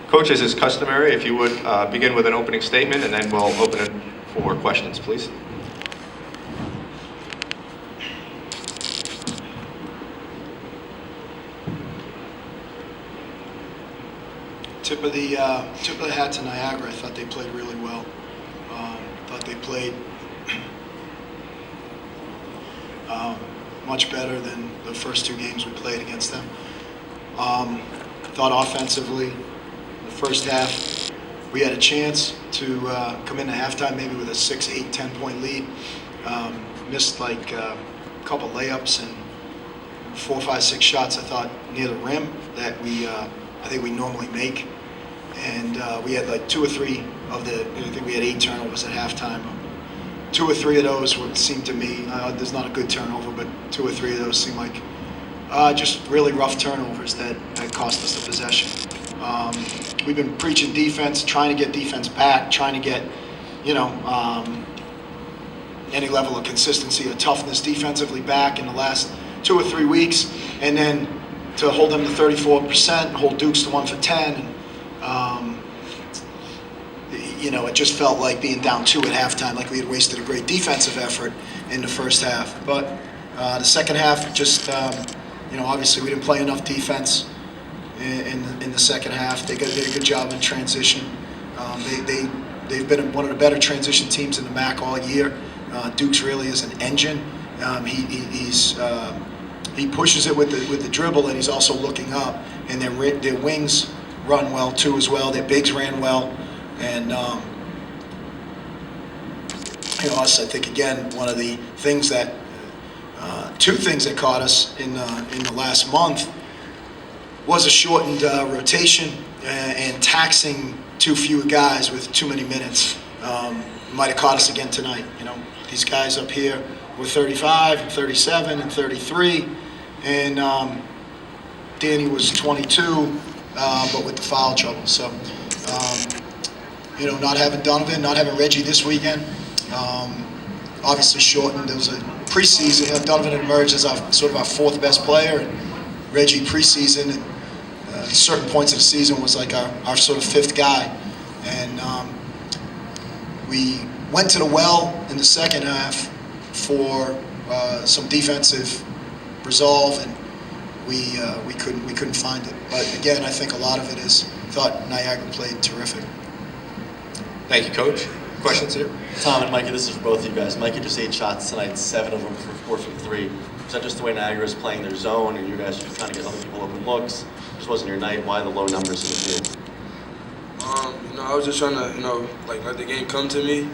Coach, as is customary, if you would begin with an opening statement, and then we'll open it for questions, please. Tip of the hat to Niagara. I thought they played really well. Thought they played much better than the first two games we played against them. Thought offensively, the first half, we had a chance to come into halftime maybe with a 6, 8, 10-point lead. Missed like a couple layups and 4, 5, 6 shots, I thought, near the rim that I think we normally make. And we had like 2 or 3 of I think we had 8 turnovers at halftime. 2 or 3 of those would seem to me, there's not a good turnover, but 2 or 3 of those seem like just really rough turnovers that cost us the possession. We've been preaching defense, trying to get defense back, trying to get, any level of consistency or toughness defensively back in the last 2 or 3 weeks, and then to hold them to 34%, hold Dukes to 1 for 10. And, it just felt like being down 2 at halftime, like we had wasted a great defensive effort in the first half. But the second half, just, obviously we didn't play enough defense in the second half. They did a good job in transition. They've been one of the better transition teams in the MAC all year. Dukes really is an engine. He pushes it with the dribble, and he's also looking up. And their wings run well too as well. Their bigs ran well, and us. I think again one of the things that 2 things that caught us in the last month was a shortened rotation and taxing too few guys with too many minutes. Might have caught us again tonight. These guys up here were 35, and 37, and 33, and Danny was 22, but with the foul trouble. So, not having Donovan, not having Reggie this weekend, obviously shortened. There was a preseason. Donovan had emerged as our 4th best player, and Reggie preseason at certain points of the season was like our sort of 5th guy. And we went to the well in the second half for some defensive resolve, and we couldn't find it. But again, I think a lot of it is thought Niagara played terrific. Thank you, Coach. Questions here? Tom and Mikey, this is for both of you guys. Mikey just 8 shots tonight, 7 of them were from 3. Is that just the way Niagara is playing their zone, and you guys are just trying to get other people open looks? Just wasn't your night. Why the low numbers in the field? I was just trying to, let the game come to me.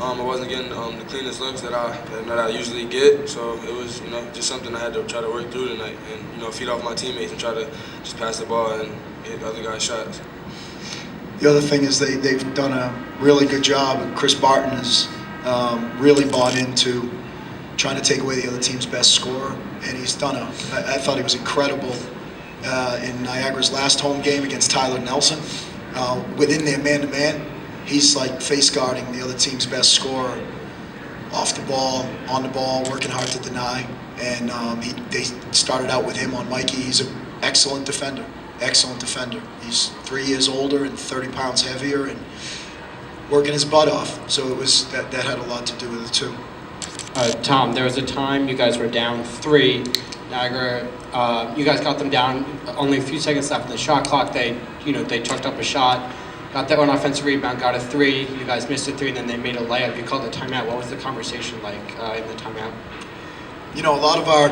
I wasn't getting the cleanest looks that I usually get, so it was, just something I had to try to work through tonight, and feed off my teammates and try to just pass the ball and hit other guys' shots. The other thing is they've done a really good job, and Chris Barton has really bought into trying to take away the other team's best scorer, and he's done I thought he was incredible in Niagara's last home game against Tyler Nelson. Within their man-to-man, he's like face guarding the other team's best scorer, off the ball, on the ball, working hard to deny, and they started out with him on Mikey. He's an excellent defender. He's 3 years older and 30 pounds heavier and working his butt off. So it was that had a lot to do with it too. Tom, there was a time you guys were down 3. Niagara, you guys got them down. Only a few seconds left in the shot clock. They chucked up a shot, got that one offensive rebound, got a 3. You guys missed a 3, and then they made a layup. You called the timeout. What was the conversation like in the timeout? A lot of our.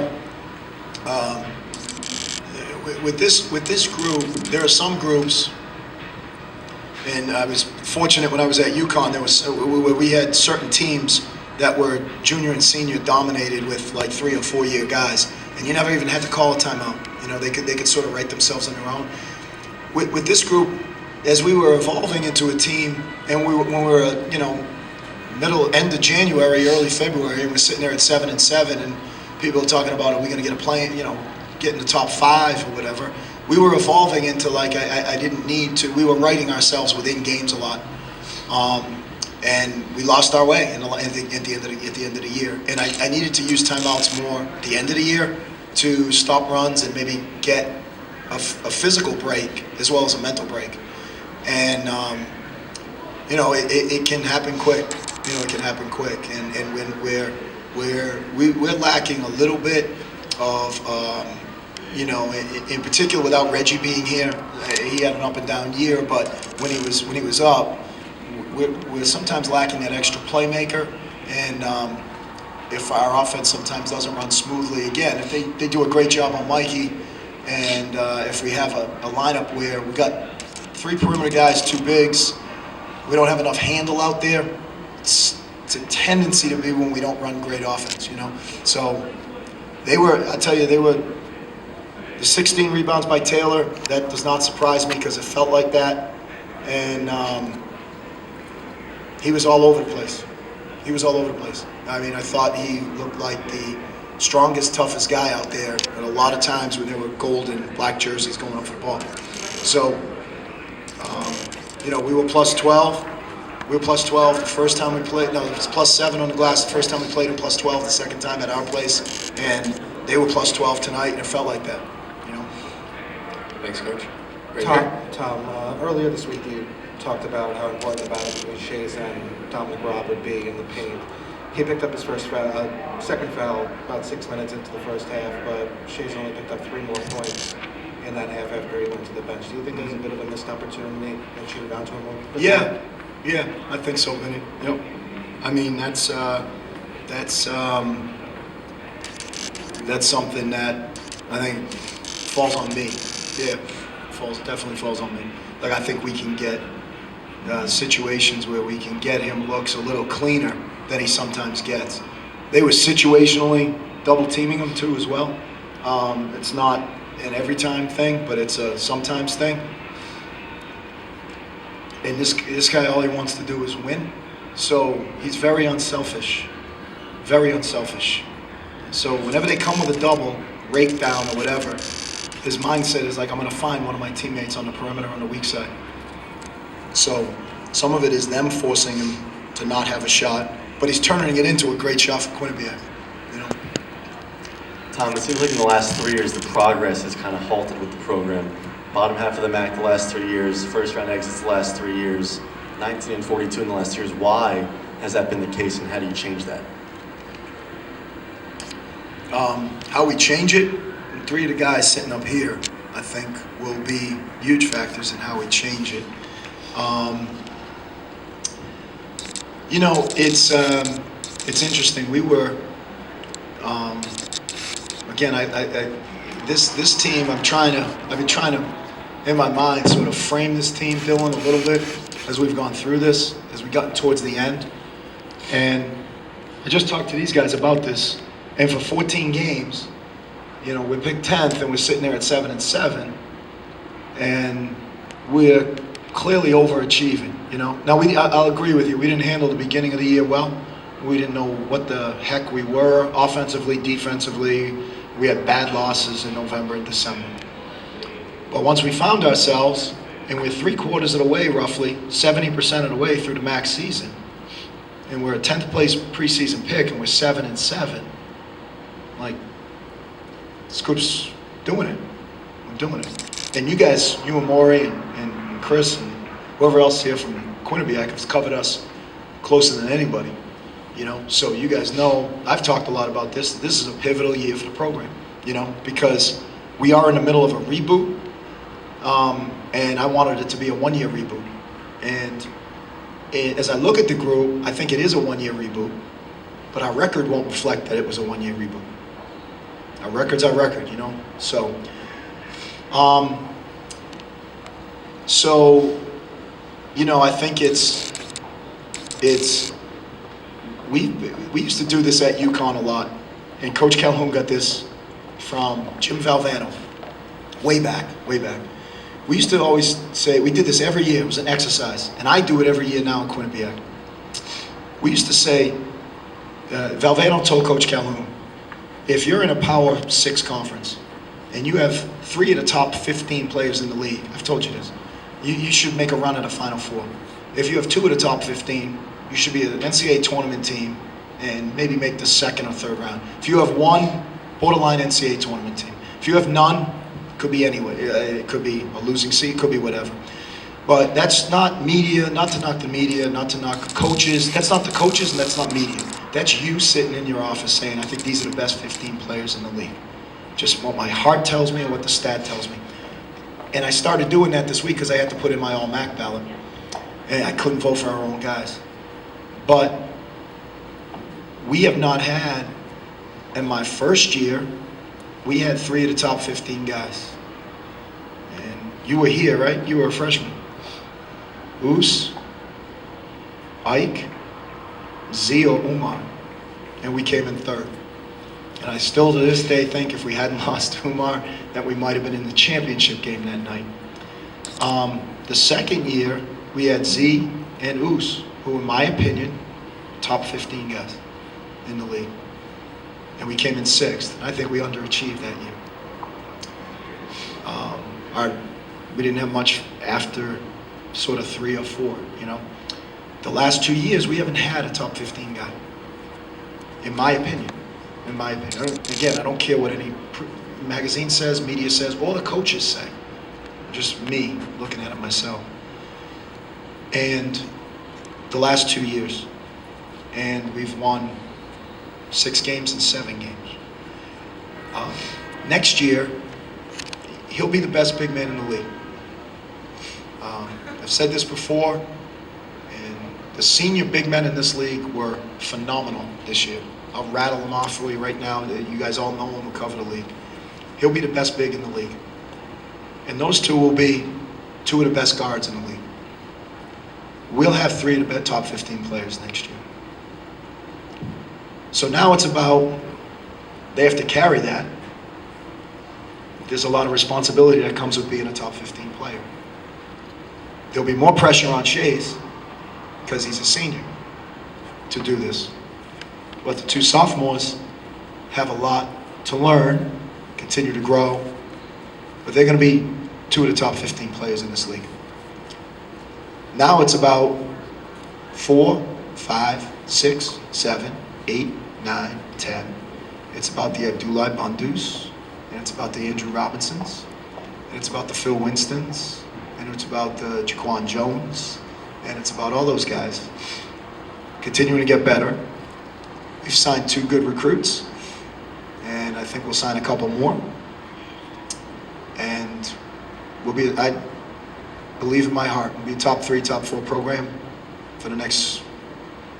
With this group, there are some groups, and I was fortunate when I was at UConn. Where we had certain teams that were junior and senior dominated with like 3 or 4 year guys, and you never even had to call a timeout. They could sort of write themselves on their own. With this group, as we were evolving into a team, and when we were end of January, early February, and we're sitting there at 7-7, and people are talking about, are we going to get a play? Get in the top 5 or whatever. We were evolving into I didn't need to. We were writing ourselves within games a lot, and we lost our way at the end of the year. And I needed to use timeouts more at the end of the year to stop runs and maybe get a physical break as well as a mental break. And, it can happen quick. It can happen quick. And when we're lacking a little bit of, in particular without Reggie being here, he had an up and down year, but when he was up, we're sometimes lacking that extra playmaker. And if our offense sometimes doesn't run smoothly, again, if they do a great job on Mikey, and if we have a lineup where we got 3 perimeter guys, 2 bigs, we don't have enough handle out there, it's a tendency to be when we don't run great offense, So they were the 16 rebounds by Taylor. That does not surprise me because it felt like that. And he was all over the place. I mean, I thought he looked like the strongest, toughest guy out there at a lot of times when there were gold and black jerseys going up for the ball. So, we were plus 12. We were plus 12 the first time we played. No, it was plus 7 on the glass the first time we played, and plus 12 the second time at our place. And they were plus 12 tonight, and it felt like that. Thanks, Coach. Tom, earlier this week you talked about how important the battle between Shays and Tom McGraw would be in the paint. He picked up his second foul about 6 minutes into the first half, but Shays only picked up 3 more points in that half after he went to the bench. Do you think there's a bit of a missed opportunity and shoot it down to him? Yeah, I think so, Vinny. Yep. I mean, that's something that I think falls on me. Yeah, definitely falls on me. Like, I think we can get situations where we can get him looks a little cleaner than he sometimes gets. They were situationally double teaming him too as well. It's not an every time thing, but it's a sometimes thing. And this guy, all he wants to do is win. So he's very unselfish. Very unselfish. So whenever they come with a double, rake down or whatever, his mindset is like, I'm going to find one of my teammates on the perimeter on the weak side. So some of it is them forcing him to not have a shot, but he's turning it into a great shot for Quinnipiac. Tom, it seems like in the last 3 years, the progress has kind of halted with the program. Bottom half of the MAC the last 3 years, first round exits the last 3 years, 19 and 42 in the last 2 years. Why has that been the case, and how do you change that? How we change it, 3 of the guys sitting up here, I think, will be huge factors in how we change it. It's interesting. We were, again, this team, I've been trying to, in my mind, sort of frame this team, Dylan, a little bit as we've gone through this, as we've gotten towards the end. And I just talked to these guys about this. And for 14 games, we're picked 10th and we're sitting there at 7-7. And we're clearly overachieving, Now, I'll agree with you. We didn't handle the beginning of the year well. We didn't know what the heck we were, offensively, defensively. We had bad losses in November and December. But once we found ourselves, and we're 3/4 of the way, roughly, 70% of the way through the MAC season, and we're a 10th place preseason pick, and we're 7-7, like, this group's doing it. We're doing it. And you guys, you and Maury and Chris and whoever else here from Quinnipiac has covered us closer than anybody. So you guys know, I've talked a lot about this. This is a pivotal year for the program, because we are in the middle of a reboot, and I wanted it to be a 1-year reboot. And as I look at the group, I think it is a 1-year reboot, but our record won't reflect that it was a 1-year reboot. Our record's our record, So, I think we used to do this at UConn a lot, and Coach Calhoun got this from Jim Valvano, way back. We used to always say, we did this every year, it was an exercise, and I do it every year now in Quinnipiac. We used to say, Valvano told Coach Calhoun, if you're in a Power 6 conference, and you have 3 of the top 15 players in the league, I've told you this, you should make a run at a Final Four. If you have 2 of the top 15, you should be an NCAA tournament team and maybe make the 2nd or 3rd round. If you have 1, borderline NCAA tournament team. If you have none, could be anyway. It could be a losing seed, could be whatever. But that's not media, not to knock the media, not to knock coaches. That's not the coaches and that's not media. That's you sitting in your office saying, I think these are the best 15 players in the league. Just what my heart tells me and what the stat tells me. And I started doing that this week because I had to put in my All-MAC ballot. And I couldn't vote for our own guys. But we have not had, in my first year, we had 3 of the top 15 guys. And you were here, right? You were a freshman. Oos, Ike, Z or Umar. And we came in third. And I still to this day think if we hadn't lost Umar, that we might have been in the championship game that night. The second year, we had Z and Oos, who in my opinion, top 15 guys in the league. And we came in sixth. And I think we underachieved that year. We didn't have much after sort of 3 or 4, you know. The last 2 years, we haven't had a top 15 guy, in my opinion. In my opinion. I don't care what any magazine says, media says, or the coaches say. Just me looking at it myself. And the last 2 years, and we've won 6 games and 7 games. Next year, he'll be the best big man in the league. I've said this before, and the senior big men in this league were phenomenal this year. I'll rattle them off for you right now. You guys all know him who cover the league. He'll be the best big in the league. And those 2 will be 2 of the best guards in the league. We'll have 3 of the top 15 players next year. So now it's about, they have to carry that. There's a lot of responsibility that comes with being a top 15 player. There'll be more pressure on Shays, because he's a senior, to do this. But the 2 sophomores have a lot to learn, continue to grow, but they're going to be 2 of the top 15 players in this league. Now it's about 4, 5, 6, 7, 8, 9, 10. It's about the Abdullah Bandus, and it's about the Andrew Robinsons, and it's about the Phil Winstons, and it's about the Jaquan Jones, and it's about all those guys continuing to get better. We've signed 2 good recruits, and I think we'll sign a couple more. And I believe in my heart, we'll be a top 3, top 4 program for the next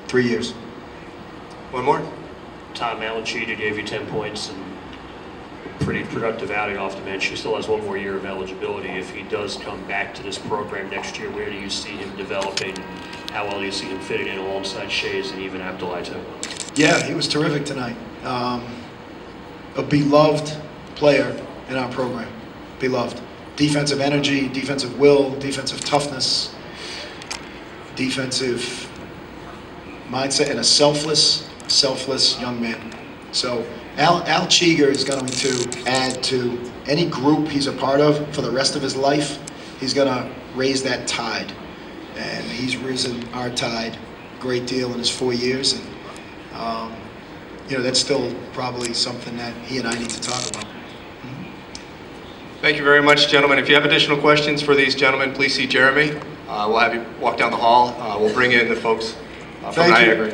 3 years. One more? Tom, Alan Cheetah gave you 10 points and pretty productive outing off the bench. He still has 1 more year of eligibility. If he does come back to this program next year, where do you see him developing? How well do you see him fitting in alongside Shays and even Abdullah too? Yeah, he was terrific tonight. A beloved player in our program. Beloved. Defensive energy, defensive will, defensive toughness, defensive mindset, and a selfless young man. So Al Cheeger is going to add to any group he's a part of for the rest of his life. He's going to raise that tide. And he's risen our tide a great deal in his 4 years. And, that's still probably something that he and I need to talk about. Thank you very much, gentlemen. If you have additional questions for these gentlemen, please see Jeremy. We'll have you walk down the hall. We'll bring in the folks from Thank you. Niagara.